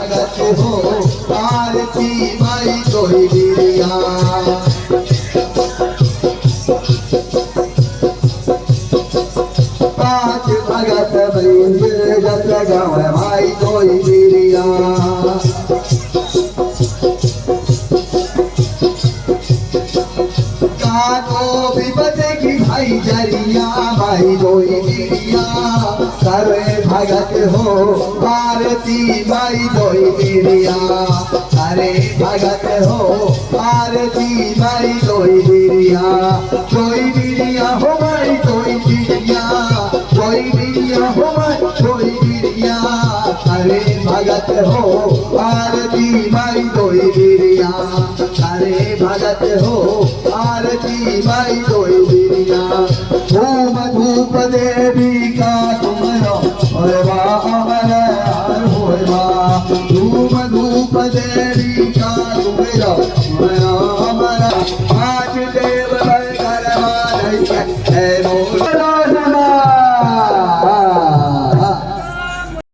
भगत हो आरती माई कोई बिरिया पांच भगत भैया जत लगावे माई कोई बिरिया कानो विपद की भाई जरिया भाई कोई बिरिया करे भगत हो आरती माई कोई बिरिया करे भगत हो आरती माई कोई बिरिया हो माई कोई बिरिया हो माई कोई बिरिया करे भगत हो आरती माई कोई बिरिया करे भगत हो आरती माई कोई बिरिया धूम धूप देवी का तुमरो होवा अमर होवा धूम धूप देवी का तुमरो